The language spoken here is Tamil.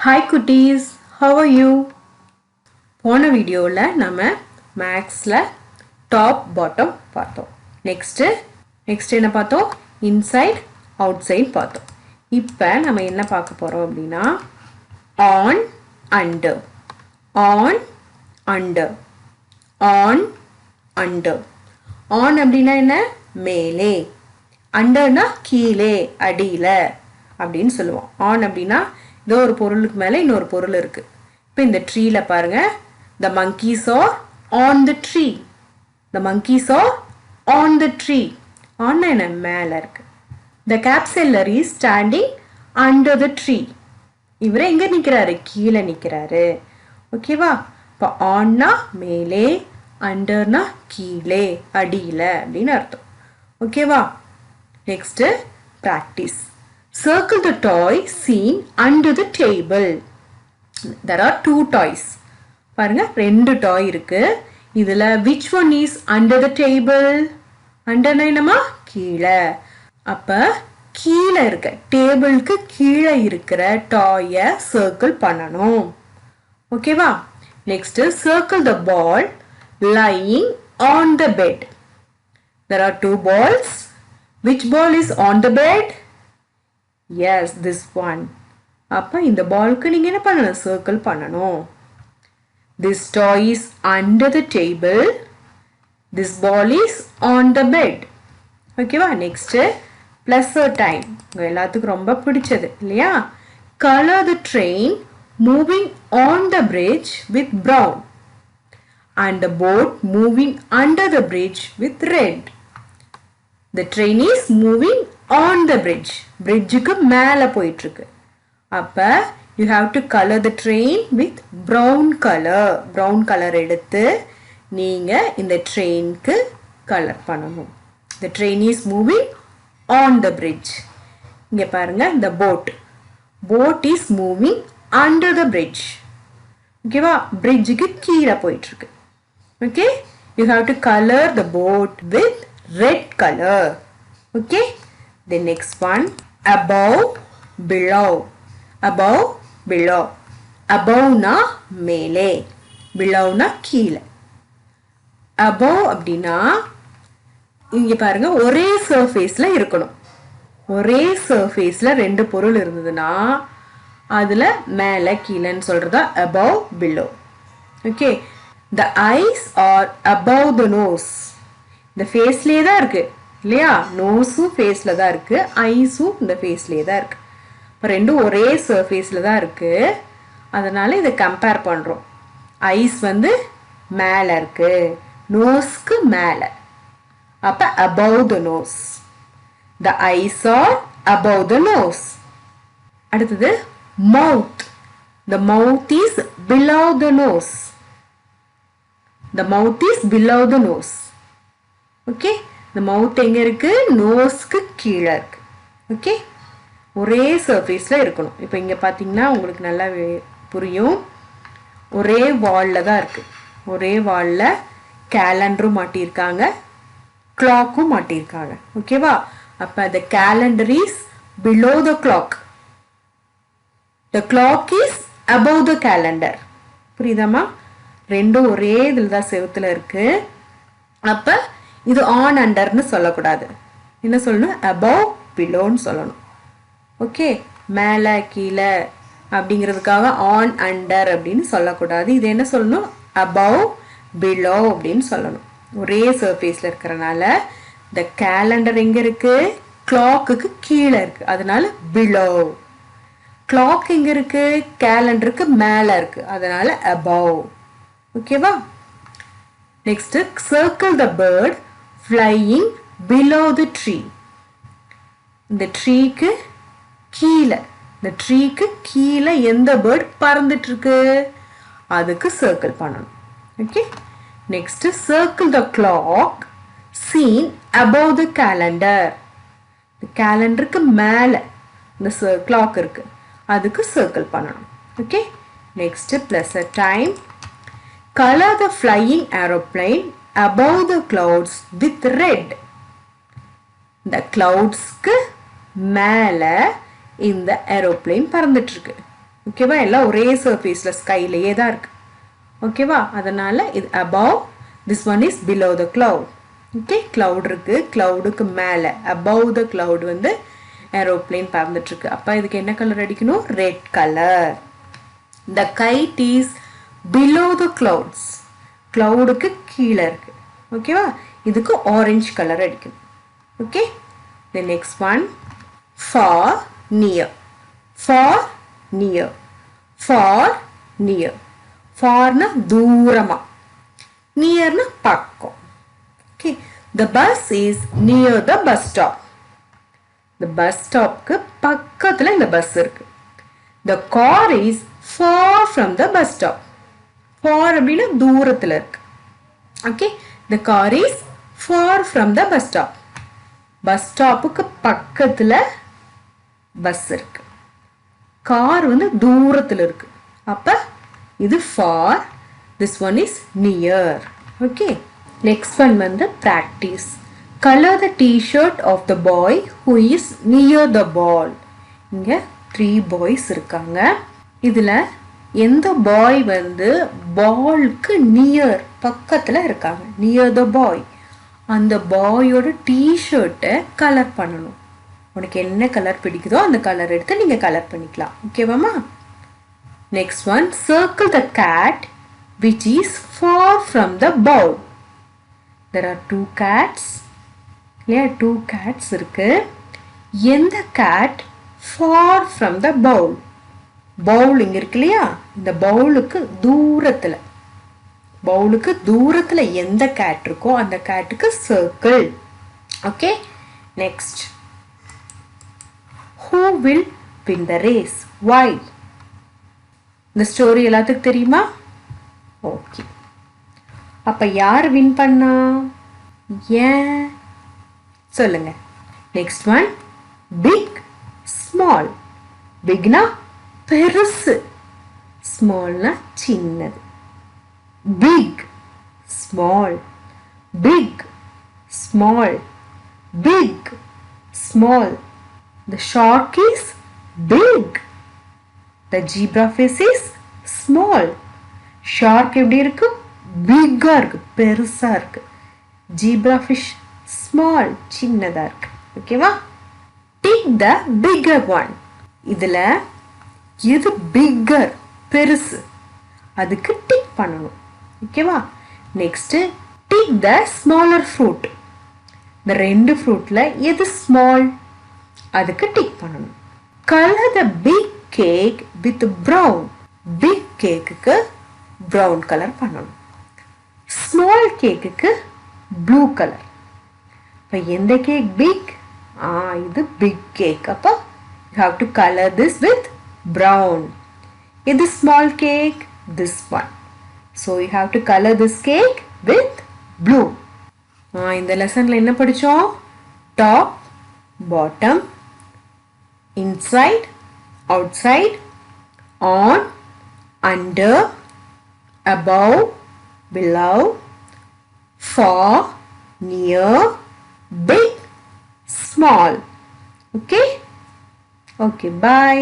Hi cuties, how are you? போன வீடியோல நம்ம மேக்ஸ்ல டாப் பாட்டம் பார்த்தோம். நெக்ஸ்ட் என்ன பார்த்தோம்? இன்சைட் அவுட்சைட் பார்த்தோம். இப்போ நம்ம என்ன பார்க்க போறோம் அப்படின்னா on under on under on under on அப்படின்னா என்ன? மேலே. அண்டர்னா கீழே அடியில அப்படின்னு சொல்லுவோம். ஆன் அப்படின்னா இதோ ஒரு பொருளுக்கு மேலே இன்னொரு பொருள் இருக்கு. இப்போ இந்த ட்ரீல பாருங்க, the monkeys are on the tree. The monkeys are on the tree. on என்ன? மேல இருக்கு. The cap seller is standing under the tree. இவரு எங்க நிக்கிறாரு? கீழே நிக்கிறாரு. ஓகேவா? இப்போ ஆன்னா மேலே, அண்டர்னா கீழே அடியில அப்படின்னு அர்த்தம். ஓகேவா? Next practice. Circle the toy seen under the table. There are two toys. பாருங்க, ரெண்டு டாய் இருக்கு. இதுல which one is under the table? under என்னமா? கீழே. அப்ப கீழே இருக்க டேபிளுக்கு கீழே இருக்கிற டாயை சர்க்கிள் பண்ணணும். ஓகேவா? Next circle the ball lying on the bed. There are two balls. Which ball is on the bed? Yes, this one. அப்ப இந்த பால்க்கு நீங்க என்ன பண்ணணும்? சர்க்கிள் பண்ணணும். This toy is under the table. This ball is on the bed. ஓகேவா? Next pleasure time. உங்க எல்லாத்துக்கும் ரொம்ப பிடிச்சது இல்லையா? Color the train moving on the bridge with brown and the boat moving under the bridge with red. The train is moving on the bridge. Bridge-க்கு மேல போயிட்டு இருக்கு. அப்ப you have to color the train with brown color. Brown color எடுத்து நீங்க இந்த ட்ரெயினுக்கு கலர் பண்ணணும். The train is moving on the bridge. இங்க பாருங்க, the boat is moving under the bridge. ஓகேவா? bridge-க்கு கீழே போயிட்டு இருக்கு. Okay? You have to color the boat with red color. Okay? The next one, above, below. Above, below. Above na மேலே, below na கீழே. Above அப்படின்னா இங்க பாருங்க, ஒரே சர்ஃபேஸ்ல இருக்கணும். ஒரே சர்ஃபேஸ்ல ரெண்டு பொருள் இருந்ததுன்னா அதுல மேலே கீழேன்னு சொல்றதா above, below. Okay? The eyes are above the nose. இந்த ஃபேஸ்லேயே தான் இருக்கு இல்லையா? நோஸும் ஃபேஸ்ல தான் இருக்கு, ஐஸும் இந்த ஃபேஸ்லேயே தான் இருக்கு. இப்போ ரெண்டும் ஒரே சர்ஃபேஸ்ல தான் இருக்கு. அதனால இதை கம்பேர் பண்றோம். ஐஸ் வந்து மேல இருக்கு, நோஸ்க்கு மேல. அப்ப above the nose. The eyes are above the nose. அடுத்தது mouth. The mouth is below the nose. The mouth is below the nose. Okay? The mouth எங்க இருக்கு? நோஸ்க்கு கீழே இருக்கு. ஓகே? ஒரே சர்ஃபேஸ்ல இருக்கணும். இப்போ இங்க பாத்தீங்கன்னா உங்களுக்கு நல்லா புரியும். ஒரே வால்ல தான் இருக்கு. ஒரே வால்ல கேலண்டரும் மாட்டியிருக்காங்க, கிளாக்கும் மாட்டியிருக்காங்க. ஓகேவா? அப்ப the calendar is below the clock. The clock is above the calendar. புரியுதாமா? ரெண்டும் ஒரே இதுல தான் செவுத்துல இருக்கு. அப்ப இது ஆன் அண்டர்னு சொல்லக்கூடாது. என்ன சொல்லணும்? above, belowன்னு சொல்லணும். ஓகே? மேலே கீழே அப்படிங்கிறதுக்காக ஆன் அண்டர் அப்படின்னு சொல்லக்கூடாது. இது என்ன சொல்லணும்? above, below அப்படின்னு சொல்லணும். ஒரே சர்ஃபேஸ்ல இருக்கிறனால the calendar எங்க இருக்கு? கிளாக்குக்கு கீழே இருக்கு, அதனால below. கிளாக் எங்க இருக்கு? கேலண்டருக்கு மேல இருக்கு, அதனால above. ஓகேவா? Next circle the bird flying below the tree. இந்த ட்ரீக்கு கீழே, இந்த ட்ரீக்கு கீழே எந்த பேர்ட் பறந்துட்டு இருக்கு அதுக்கு சர்க்கிள் பண்ணணும். Okay? Next circle the clock seen above the calendar. கேலண்டருக்கு மேல இந்த கிளாக் இருக்கு, அதுக்கு சர்க்கிள் பண்ணணும். Okay? Next pleasure time. Color the flying aeroplane above the clouds with red. இந்த cloudsக்கு மேல இந்த ஏரோப்ளேன் பறந்துட்டு இருக்கு. ஓகேவா? எல்லாம் ஒரே சர்ஃபேஸில் ஸ்கைலேயே தான் இருக்கு. ஓகேவா? அதனால் இது above, this one is below the cloud. Okay, cloud இருக்கு, cloudக்கு மேலே above the cloud வந்து ஏரோப்ளேன் பறந்துட்டு இருக்கு. அப்போ இதுக்கு என்ன கலர் அடிக்கணும்? Red colour. The kite is below the clouds. cloudக்கு கீழே இருக்கு. ஓகேவா? இதுக்கு ஆரஞ்சு கலர் அடிக்கணும். Okay, the next one, far, near. far, near. far, near. farனா தூரமா, nearனா பக்கம். okay, the bus is near the bus stop. the bus stopக்கு பக்கத்துல இந்த பஸ் இருக்கு. the car is far from the bus stop. far அப்படின்னா தூரத்துல இருக்கு. okay, the car is far from the bus stop. bus stopக்கு பக்கத்துல பஸ் இருக்கு, கார் வந்து தூரத்துல இருக்கு. அப்ப இது far, this one is near. okay, next one வந்து practice. color the t-shirt of the boy who is near the ball. இங்க 3 boys இருக்காங்க. இதுல எந்த பாய் வந்து பால்க்கு நியர் பக்கத்துல இருக்காங்க, நியர் த பாய், அந்த பாயோட டிஷர்ட்டை கலர் பண்ணணும். உனக்கு என்ன கலர் பிடிக்குதோ அந்த கலர் எடுத்து நீங்க கலர் பண்ணிக்கலாம். ஓகேவாமா? Next one, circle the cat which is far from the bowl. there are 2 cats. இல்லையா? 2 cats இருக்கு. எந்த cat far from the bowl? Bowl இங்க இருக்கு இல்லையா? இந்த பவுலுக்கு தூரத்துல, பவுலுக்கு தூரத்துல எந்த கேட் இருக்கோ அந்த கேட்டுக்கு circle. Okay, next, who will win the race? why? இந்த ஸ்டோரி எல்லாத்துக்கும் தெரியுமா? ஓகே, அப்ப யார் வின் பண்ணா? ஏன் சொல்லுங்க. Next one, big, small. பிக்னா பெருசு, ஸ்மால்னா சின்னது. Big, small, big, small, big, small. The shark is big. The zebra fish is small. Shark எப்படி இருக்கு? பிக்கா இருக்கு, பெருசா இருக்கு. Zebra fish small, சின்னதா இருக்கு. ஓகேவா? Take the bigger one. இதுல எது பிக்கர், பெருசு, அதுக்கு டிக் பண்ணணும். ஓகேவா? Next, tick the smaller fruit. இந்த 2 ஃப்ரூட்ல எது ஸ்மால், அதுக்கு டிக் பண்ணணும். Colour the big cake with brown. Big கேக்குக்கு ப்ரௌன் கலர் பண்ணணும். ஸ்மால் கேக்குக்கு ப்ளூ கலர். இப்போ எந்த கேக் பிக்? இது பிக் கேக். அப்போ you have to color this with brown. இது small cake, this one. So you have to color this cake with blue. இந்த லெசன்ல என்ன படிச்சோம்? Top, bottom, inside, outside, on, under, above, below, far, near, big, small. Okay? Okay, bye.